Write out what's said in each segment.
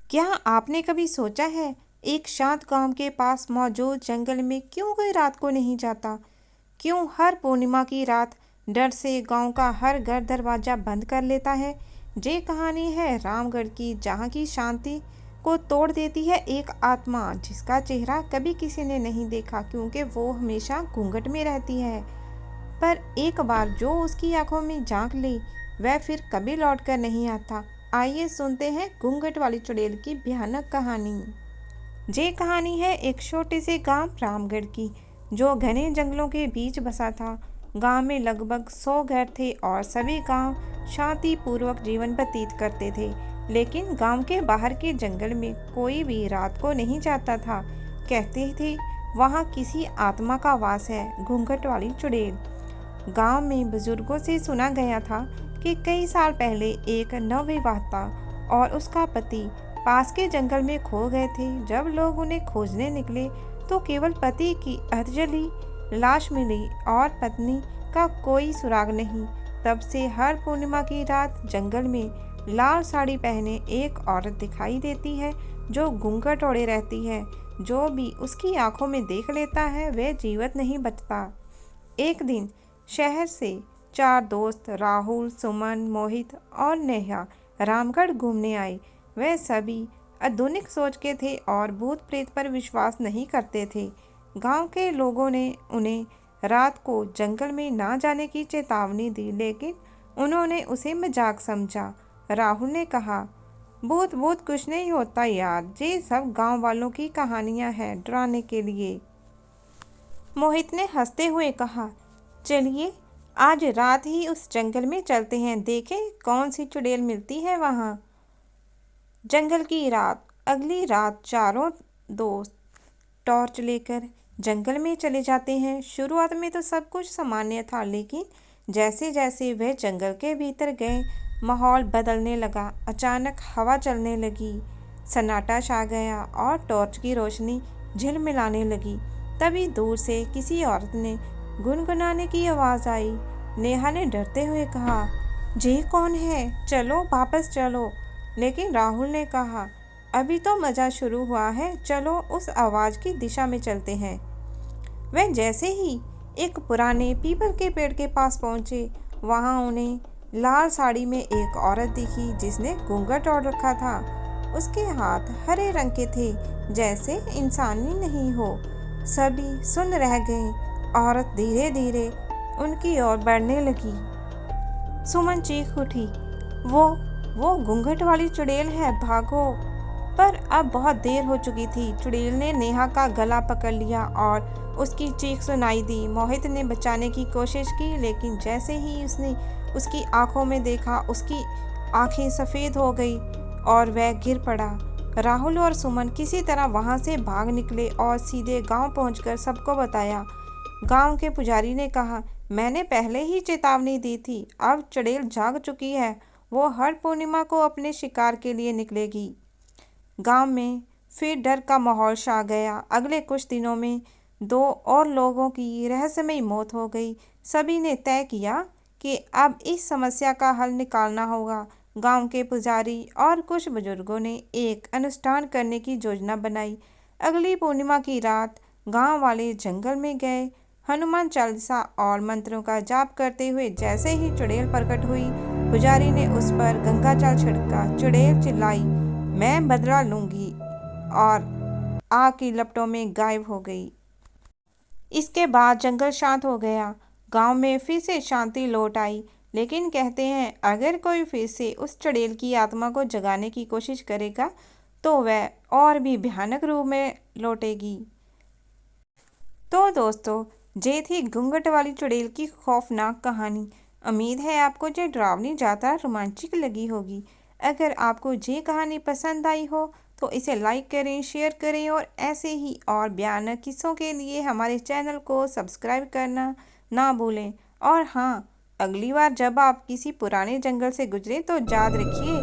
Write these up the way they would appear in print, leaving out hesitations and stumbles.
क्या आपने कभी सोचा है, एक शांत गांव के पास मौजूद जंगल में क्यों कोई रात को नहीं जाता? क्यों हर पूर्णिमा की रात डर से गांव का हर घर दरवाजा बंद कर लेता है? ये कहानी है रामगढ़ की, जहां की शांति को तोड़ देती है एक आत्मा जिसका चेहरा कभी किसी ने नहीं देखा, क्योंकि वो हमेशा घूंघट में रहती है। पर एक बार जो उसकी आंखों में झांक ले, वह फिर कभी लौट कर नहीं आता। आइए सुनते हैं घूंघट वाली चुड़ैल की भयानक कहानी। ये कहानी है एक छोटे से गांव रामगढ़ की, जो घने जंगलों के बीच बसा था। गांव में लगभग 100 घर थे और सभी गांव शांतिपूर्वक जीवन व्यतीत करते थे। लेकिन गांव के बाहर के जंगल में कोई भी रात को नहीं जाता था। कहते थे वहां किसी आत्मा का वास है, घूंघट वाली चुड़ैल। गांव में बुजुर्गों से सुना गया था कि कई साल पहले एक नवविवाहिता और उसका पति पास के जंगल में खो गए थे। जब लोग उन्हें खोजने निकले तो केवल पति की अर्धजली लाश मिली और पत्नी का कोई सुराग नहीं। तब से हर पूर्णिमा की रात जंगल में लाल साड़ी पहने एक औरत दिखाई देती है, जो घूंघट ओढ़े रहती है। जो भी उसकी आंखों में देख लेता है वह जीवित नहीं बचता। एक दिन शहर से 4 दोस्त राहुल, सुमन, मोहित और नेहा रामगढ़ घूमने आए। वे सभी आधुनिक सोच के थे और भूत प्रेत पर विश्वास नहीं करते थे। गांव के लोगों ने उन्हें रात को जंगल में ना जाने की चेतावनी दी, लेकिन उन्होंने उसे मजाक समझा। राहुल ने कहा, भूत भूत कुछ नहीं होता यार, ये सब गांव वालों की कहानियां हैं डराने के लिए। मोहित ने हंसते हुए कहा, चलिए आज रात ही उस जंगल में चलते हैं, देखें कौन सी चुड़ैल मिलती है वहाँ। जंगल की रात। अगली रात चारों दोस्त टॉर्च लेकर जंगल में चले जाते हैं। शुरुआत में तो सब कुछ सामान्य था, लेकिन जैसे जैसे वे जंगल के भीतर गए माहौल बदलने लगा। अचानक हवा चलने लगी, सन्नाटा छा गया और टॉर्च की रोशनी झिलमिलाने लगी। तभी दूर से किसी औरत ने गुनगुनाने की आवाज़ आई। नेहा ने डरते हुए कहा, ये कौन है? चलो वापस चलो। लेकिन राहुल ने कहा, अभी तो मज़ा शुरू हुआ है, चलो उस आवाज़ की दिशा में चलते हैं। वे जैसे ही एक पुराने पीपल के पेड़ के पास पहुंचे, वहां उन्हें लाल साड़ी में एक औरत दिखी जिसने घूंघट ओढ़ रखा था। उसके हाथ हरे रंग के थे, जैसे इंसानी नहीं हो। सभी सुन रह गए। औरत धीरे धीरे उनकी ओर बढ़ने लगी। सुमन चीख उठी, वो घूंघट वाली चुड़ैल है, भागो। पर अब बहुत देर हो चुकी थी। चुड़ैल ने नेहा का गला पकड़ लिया और उसकी चीख सुनाई दी। मोहित ने बचाने की कोशिश की, लेकिन जैसे ही उसने उसकी आंखों में देखा, उसकी आंखें सफ़ेद हो गई और वह गिर पड़ा। राहुल और सुमन किसी तरह वहां से भाग निकले और सीधे गांव पहुंचकर सबको बताया। गांव के पुजारी ने कहा, मैंने पहले ही चेतावनी दी थी, अब चुड़ैल जाग चुकी है, वो हर पूर्णिमा को अपने शिकार के लिए निकलेगी। गांव में फिर डर का माहौल छा गया। अगले कुछ दिनों में 2 और लोगों की रहस्यमयी मौत हो गई। सभी ने तय किया कि अब इस समस्या का हल निकालना होगा। गांव के पुजारी और कुछ बुजुर्गों ने एक अनुष्ठान करने की योजना बनाई। अगली पूर्णिमा की रात गांव वाले जंगल में गए। हनुमान चालीसा और मंत्रों का जाप करते हुए जैसे ही चुड़ैल प्रकट हुई, पुजारी ने उस पर गंगा जल छिड़का। चुड़ैल चिल्लाई, मैं बदला लूंगी, और आग की लपटों में गायब हो गई। इसके बाद जंगल शांत हो गया। गांव में फिर से शांति लौट आई। लेकिन कहते हैं, अगर कोई फिर से उस चुड़ैल की आत्मा को जगाने की कोशिश करेगा तो वह और भी भयानक रूप में लौटेगी। तो दोस्तों, ये थी घूंघट वाली चुड़ैल की खौफनाक कहानी। उम्मीद है आपको ये डरावनी ज़्यादा रोमांचक लगी होगी। अगर आपको ये कहानी पसंद आई हो तो इसे लाइक करें, शेयर करें और ऐसे ही और भयानक किस्सों के लिए हमारे चैनल को सब्सक्राइब करना ना भूलें। और हाँ, अगली बार जब आप किसी पुराने जंगल से गुजरें तो याद रखिए,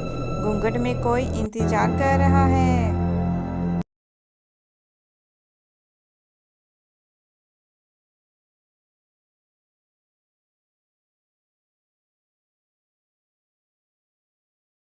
घूंघट में कोई इंतज़ार कर रहा है।